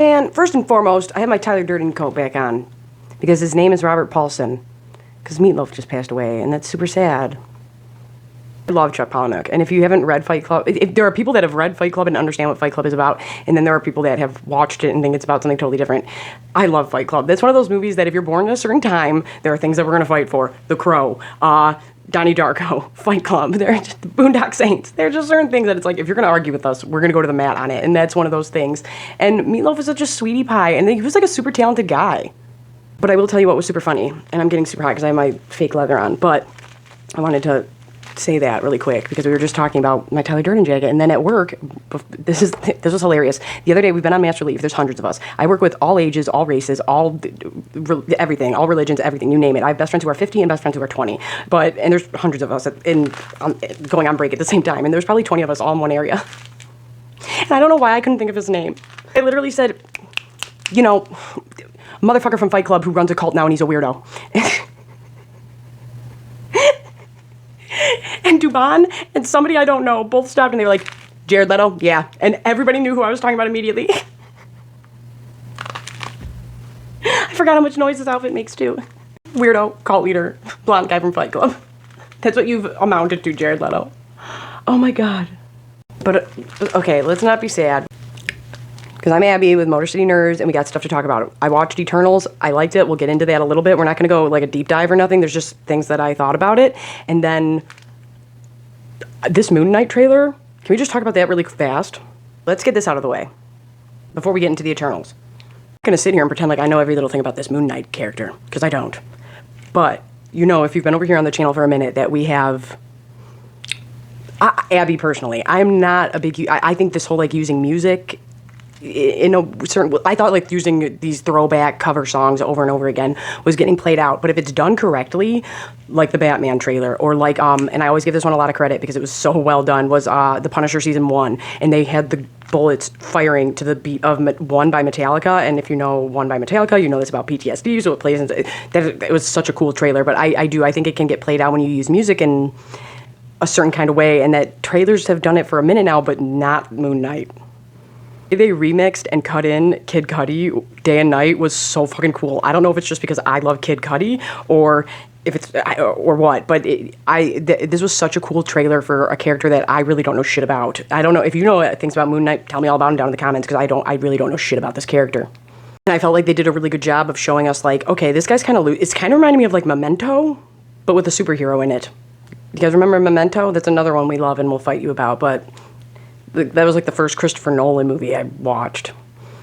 And first and foremost, I have my Tyler Durden coat back on because his name is Robert Paulson, because Meatloaf just passed away, and that's super sad. I love Chuck Palahniuk, and if you haven't read Fight Club, if there are people that have read Fight Club and understand what Fight Club is about, and then there are people that have watched it and think it's about something totally different. I love Fight Club. That's one of those movies that if you're born at a certain time, there are things that we're going to fight for. The Crow, Donnie Darko, Fight Club, they're just the Boondock Saints. There are just certain things that it's like, if you're going to argue with us, we're going to go to the mat on it, and that's one of those things. And Meatloaf is such a sweetie pie, and he was like a super talented guy. But I will tell you what was super funny, and I'm getting super hot because I have my fake leather on, but I wanted to say that really quick because we were just talking about my Tyler Durden jacket, and then at work, this was hilarious. The other day, we've been on master leave. There's hundreds of us. I work with all ages, all races, everything, all religions, everything, you name it. I have best friends who are 50 and best friends who are 20, and there's hundreds of us going on break at the same time, and there's probably 20 of us all in one area. And I don't know why I couldn't think of his name. I literally said, you know, motherfucker from Fight Club who runs a cult now and he's a weirdo. And Dubon and somebody I don't know both stopped and they were like, Jared Leto? Yeah. And everybody knew who I was talking about immediately. I forgot how much noise this outfit makes too. Weirdo, cult leader, blonde guy from Fight Club. That's what you've amounted to, Jared Leto. Oh my god. But, okay, let's not be sad. Because I'm Abby with Motor City Nerds, and we got stuff to talk about. I watched Eternals. I liked it. We'll get into that a little bit. We're not going to go like a deep dive or nothing. There's just things that I thought about it. And then this Moon Knight trailer, can we just talk about that really fast? Let's get this out of the way before we get into the Eternals. I'm going to sit here and pretend like I know every little thing about this Moon Knight character, because I don't. But, you know, if you've been over here on the channel for a minute, that we have... Abby, personally, I'm not a big... I think this whole, like, using music... in a certain, I thought like using these throwback cover songs over and over again was getting played out, but if it's done correctly, like the Batman trailer, or like and I always give this one a lot of credit because it was so well done, was The Punisher season 1, and they had the bullets firing to the beat of One by Metallica, and if you know One by Metallica, you know that's about PTSD, so it plays into that. It was such a cool trailer, but I think it can get played out when you use music in a certain kind of way, and that trailers have done it for a minute now, but not Moon Knight. They remixed and cut in Kid Cudi day and night was so fucking cool. I don't know if it's just because I love Kid Cudi or if it's or what, but this was such a cool trailer for a character that I really don't know shit about. I don't know if you know things about Moon Knight. Tell me all about him down in the comments because I really don't know shit about this character. And I felt like they did a really good job of showing us like, okay, this guy's kind of it's kind of reminding me of like Memento, but with a superhero in it. You guys remember Memento? That's another one we love and we'll fight you about, but. That was like the first Christopher Nolan movie I watched.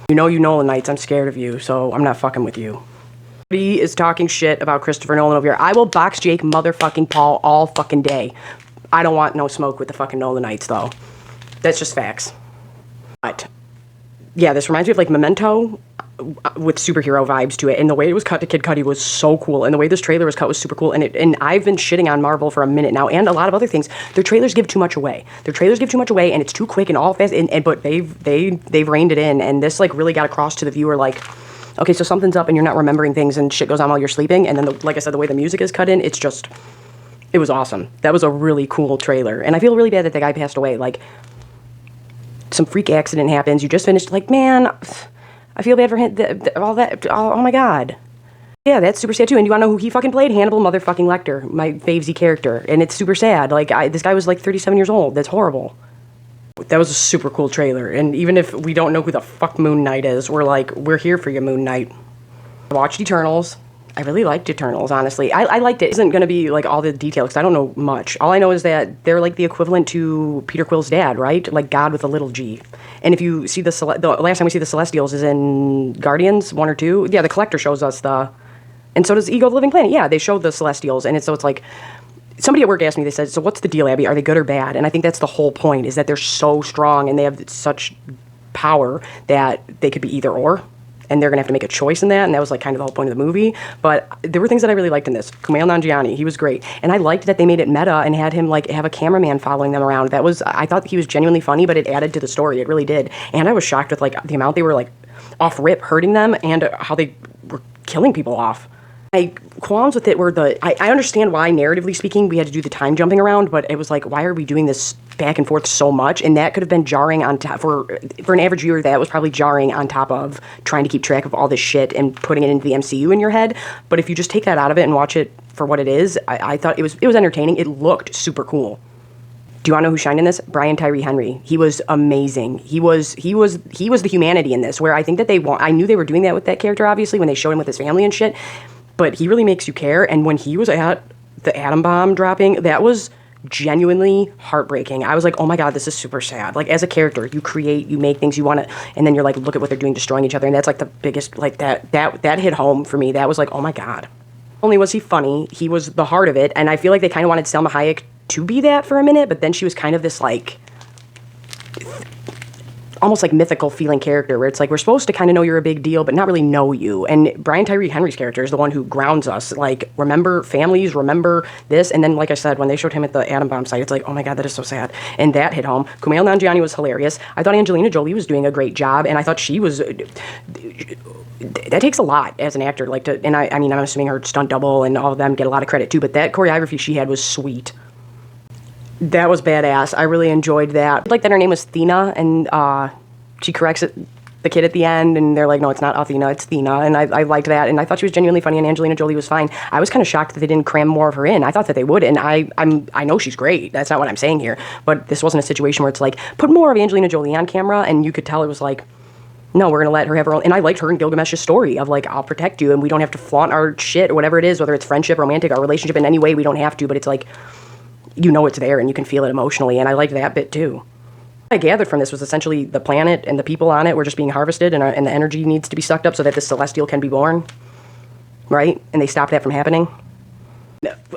You Nolanites, I'm scared of you, so I'm not fucking with you. He is talking shit about Christopher Nolan over here. I will box Jake motherfucking Paul all fucking day. I don't want no smoke with the fucking Nolanites, though. That's just facts. But, yeah, this reminds me of like Memento with superhero vibes to it, and the way it was cut to Kid Cudi was so cool, and the way this trailer was cut was super cool, and I've been shitting on Marvel for a minute now, and a lot of other things. Their trailers give too much away. And it's too quick and all fast, but they've reined it in, and this like really got across to the viewer like, okay, so something's up and you're not remembering things and shit goes on while you're sleeping, and then like I said, the way the music is cut in, it was awesome. That was a really cool trailer, and I feel really bad that the guy passed away. Like, some freak accident happens, you just finished, like, man, I feel bad for him, all that, oh my god. Yeah, that's super sad too, and you wanna know who he fucking played? Hannibal motherfucking Lecter, my favesy character, and it's super sad. Like, this guy was like 37 years old, that's horrible. That was a super cool trailer, and even if we don't know who the fuck Moon Knight is, we're here for you, Moon Knight. I watched Eternals. I really liked Eternals, honestly. I liked it. It isn't gonna be like all the details, because I don't know much. All I know is that they're like the equivalent to Peter Quill's dad, right? Like God with a little G. And if you see the last time we see the Celestials is in Guardians 1 or 2. Yeah, the Collector shows us and so does Ego the Living Planet. Yeah, they showed the Celestials, and it's like, somebody at work asked me, they said, so what's the deal, Abby? Are they good or bad? And I think that's the whole point, is that they're so strong and they have such power that they could be either or. And they're going to have to make a choice in that, and that was like kind of the whole point of the movie. But there were things that I really liked in this. Kumail Nanjiani, he was great. And I liked that they made it meta and had him like have a cameraman following them around. I thought he was genuinely funny, but it added to the story. It really did. And I was shocked with like the amount they were like off rip hurting them and how they were killing people off. My qualms with it were I understand why, narratively speaking, we had to do the time jumping around, but it was like, why are we doing this back and forth so much, and that could have been jarring on top for an average viewer. That was probably jarring on top of trying to keep track of all this shit and putting it into the MCU in your head. But if you just take that out of it and watch it for what it is, I thought it was entertaining. It looked super cool. Do you want to know who shined in this? Brian Tyree Henry. He was amazing. He was the humanity in this, where I think that I knew they were doing that with that character, obviously, when they showed him with his family and shit, but he really makes you care. And when he was at the atom bomb dropping, that was genuinely heartbreaking. I was like, oh my God, this is super sad. Like, as a character, you create, you make things, you want to, and then you're like, look at what they're doing, destroying each other. And that's like the biggest, like that hit home for me. That was like, oh my God. Not only was he funny, he was the heart of it. And I feel like they kind of wanted Selma Hayek to be that for a minute, but then she was kind of this like almost like mythical feeling character where it's like we're supposed to kind of know you're a big deal but not really know you. And Brian Tyree Henry's character is the one who grounds us, like, remember families, remember this. And then, like I said, when they showed him at the atom bomb site, it's like, oh my God, that is so sad. And that hit home. Kumail Nanjiani was hilarious. I thought Angelina Jolie was doing a great job, and I thought she was that takes a lot as an actor, like, to, and I mean, I'm assuming her stunt double and all of them get a lot of credit too, but that choreography she had was sweet. That was badass. I really enjoyed that. I like that her name was Thena, and she corrects the kid at the end, and they're like, no, it's not Athena, it's Thena, and I liked that, and I thought she was genuinely funny, and Angelina Jolie was fine. I was kind of shocked that they didn't cram more of her in. I thought that they would, and I know she's great. That's not what I'm saying here, but this wasn't a situation where it's like, put more of Angelina Jolie on camera, and you could tell it was like, no, we're going to let her have her own. And I liked her and Gilgamesh's story of, like, I'll protect you, and we don't have to flaunt our shit or whatever it is, whether it's friendship, romantic, our relationship in any way, we don't have to, but it's like, you know it's there and you can feel it emotionally, and I liked that bit too. What I gathered from this was essentially the planet and the people on it were just being harvested, and the energy needs to be sucked up so that the Celestial can be born, right? And they stopped that from happening.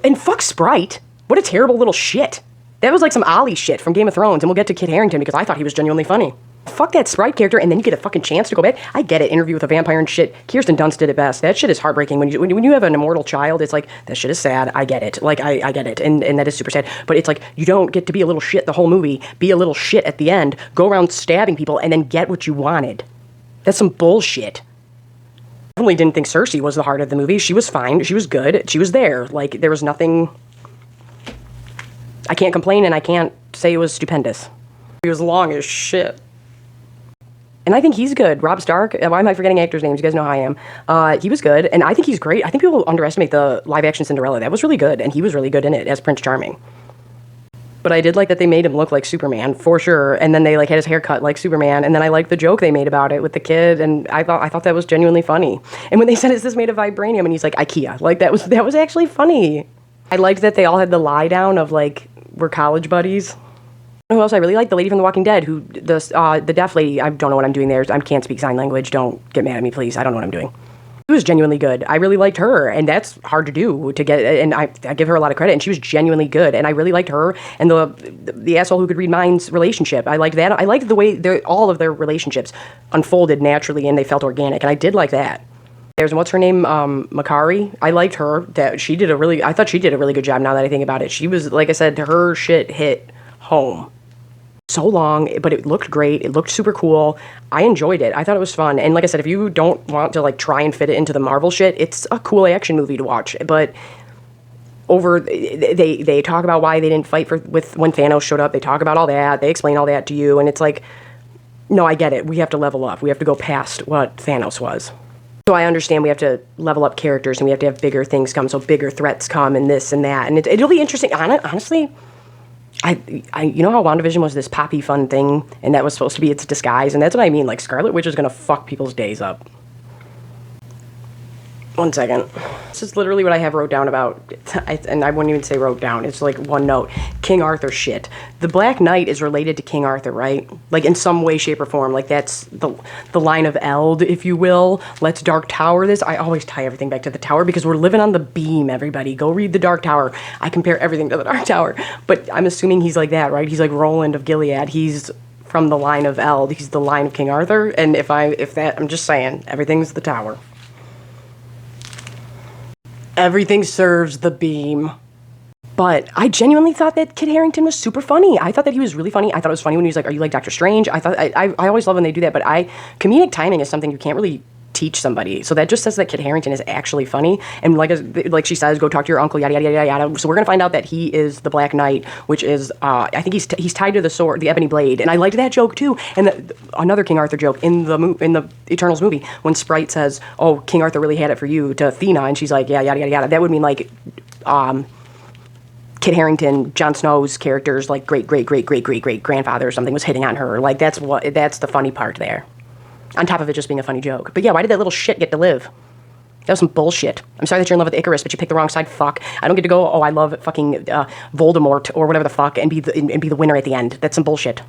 And fuck Sprite. What a terrible little shit. That was like some Ollie shit from Game of Thrones, and we'll get to Kit Harington because I thought he was genuinely funny. Fuck that Sprite character, and then you get a fucking chance to go back. I get it, Interview with a Vampire and shit. Kirsten Dunst did it best. That shit is heartbreaking. When you have an immortal child, it's like, that shit is sad. I get it. Like, I get it, and that is super sad. But it's like, you don't get to be a little shit the whole movie, be a little shit at the end, go around stabbing people, and then get what you wanted. That's some bullshit. I definitely didn't think Cersei was the heart of the movie. She was fine. She was good. She was there. Like, there was nothing... I can't complain, and I can't say it was stupendous. It was long as shit. And I think he's good. Rob Stark. Why am I forgetting actors' names? You guys know how I am. He was good, and I think he's great. I think people underestimate the live-action Cinderella. That was really good, and he was really good in it as Prince Charming. But I did like that they made him look like Superman, for sure, and then they, like, had his hair cut like Superman, and then I liked the joke they made about it with the kid, and I thought that was genuinely funny. And when they said, is this made of vibranium? And he's like, IKEA. Like, that was actually funny. I liked that they all had the lie-down of, like, we're college buddies. Who else I really like? The lady from The Walking Dead, who the deaf lady. I don't know what I'm doing there. I can't speak sign language. Don't get mad at me, please. I don't know what I'm doing. She was genuinely good. I really liked her, and that's hard to do to get. And I give her a lot of credit. And she was genuinely good, and I really liked her and the asshole who could read minds relationship. I liked that. I liked the way all of their relationships unfolded naturally, and they felt organic. And I did like that. There's what's her name, Makari. I liked her. I thought she did a really good job. Now that I think about it, she was, like I said, her shit hit home. So long, but it looked great. It looked super cool. I enjoyed it. I thought it was fun. And like I said, if you don't want to, like, try and fit it into the Marvel shit, it's a cool action movie to watch. But they talk about why they didn't fight with when Thanos showed up. They talk about all that. They explain all that to you, and it's like, no, I get it. We have to level up. We have to go past what Thanos was. So I understand we have to level up characters, and we have to have bigger things come, so bigger threats come, and this and that. And it'll be interesting. Honestly, I you know how WandaVision was this poppy fun thing, and that was supposed to be its disguise, and that's what I mean. Like, Scarlet Witch is gonna fuck people's days up. 1 second. This is literally what I have wrote down about, and I wouldn't even say wrote down. It's like one note. King Arthur shit. The Black Knight is related to King Arthur, right? Like, in some way, shape, or form. Like, that's the line of Eld, if you will. Let's Dark Tower this. I always tie everything back to the Tower because we're living on the beam, everybody. Go read the Dark Tower. I compare everything to the Dark Tower. But I'm assuming he's like that, right? He's like Roland of Gilead. He's from the line of Eld. He's the line of King Arthur. And I'm just saying, everything's the Tower. Everything serves the beam. But I genuinely thought that Kit Harington was super funny. I thought that he was really funny. I thought it was funny when he was like, are you like Doctor Strange? I always love when they do that, but comedic timing is something you can't really teach somebody. So that just says that Kit Harington is actually funny. And like she says, go talk to your uncle, yada, yada, yada, yada. So we're going to find out that he is the Black Knight, which is, I think he's tied to the sword, the ebony blade. And I liked that joke too. And another King Arthur joke in the Eternals movie, when Sprite says, oh, King Arthur really had it for you, to Athena, and she's like, yeah, yada, yada, yada. That would mean like, Kit Harington, Jon Snow's character's like great grandfather or something was hitting on her. Like that's the funny part there. On top of it just being a funny joke. But yeah, why did that little shit get to live? That was some bullshit. I'm sorry that you're in love with Icarus, but you picked the wrong side. Fuck. I don't get to go, oh, I love fucking Voldemort or whatever the fuck, and be the winner at the end. That's some bullshit.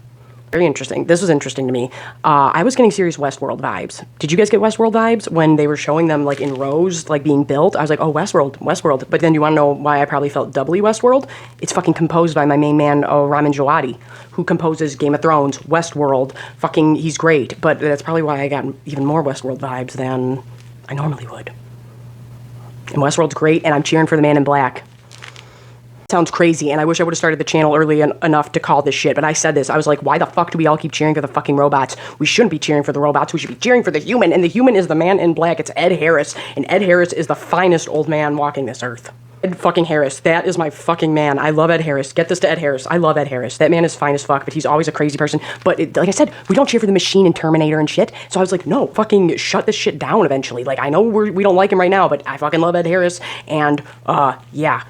Very interesting. This was interesting to me. I was getting serious Westworld vibes. Did you guys get Westworld vibes when they were showing them like in rows, like being built? I was like, oh, Westworld. But then you want to know why I probably felt doubly Westworld? It's fucking composed by my main man, Ramin Djawadi, who composes Game of Thrones, Westworld. Fucking, he's great. But that's probably why I got even more Westworld vibes than I normally would. And Westworld's great, and I'm cheering for the Man in Black. Sounds crazy, and I wish I would have started the channel early enough to call this shit, but I said this. I was like, why the fuck do we all keep cheering for the fucking robots? We shouldn't be cheering for the robots. We should be cheering for the human, and the human is the Man in Black. It's Ed Harris, and Ed Harris is the finest old man walking this earth. Ed fucking Harris. That is my fucking man. I love Ed Harris. Get this to Ed Harris. I love Ed Harris. That man is fine as fuck, but he's always a crazy person. But like I said, we don't cheer for the Machine and Terminator and shit. So I was like, no, fucking shut this shit down eventually. Like, I know we don't like him right now, but I fucking love Ed Harris, and yeah.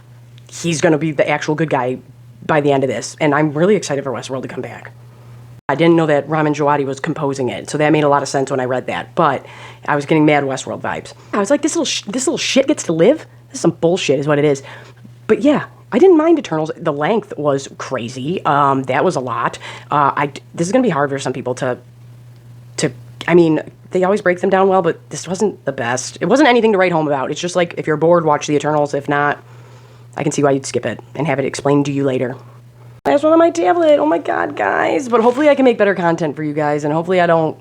He's going to be the actual good guy by the end of this. And I'm really excited for Westworld to come back. I didn't know that Ramin Djawadi was composing it, so that made a lot of sense when I read that. But I was getting mad Westworld vibes. I was like, this little shit gets to live? This is some bullshit is what it is. But yeah, I didn't mind Eternals. The length was crazy. That was a lot. This is going to be hard for some people to... I mean, they always break them down well, but this wasn't the best. It wasn't anything to write home about. It's just like, if you're bored, watch the Eternals. If not... I can see why you'd skip it and have it explained to you later. Last one on my tablet. Oh my god, guys. But hopefully I can make better content for you guys, and hopefully I don't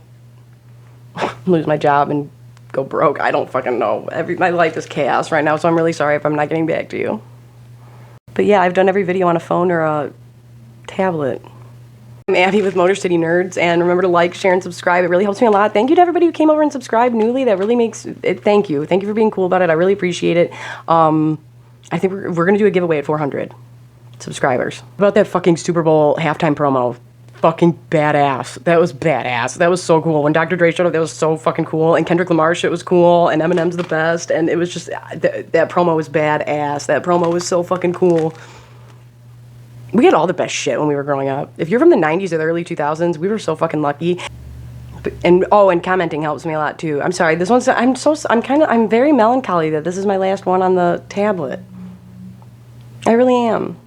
lose my job and go broke. I don't fucking know. My life is chaos right now, so I'm really sorry if I'm not getting back to you. But yeah, I've done every video on a phone or a tablet. I'm Abby with Motor City Nerds, and remember to like, share, and subscribe. It really helps me a lot. Thank you to everybody who came over and subscribed newly. That really makes it. Thank you. Thank you for being cool about it. I really appreciate it. I think we're going to do a giveaway at 400 subscribers. About that fucking Super Bowl halftime promo. Fucking badass. That was badass. That was so cool. When Dr. Dre showed up, that was so fucking cool. And Kendrick Lamar shit was cool. And Eminem's the best. And it was just, that promo was badass. That promo was so fucking cool. We had all the best shit when we were growing up. If you're from the 90s or the early 2000s, we were so fucking lucky. And commenting helps me a lot too. I'm sorry. This one's, I'm very melancholy that this is my last one on the tablet. I really am.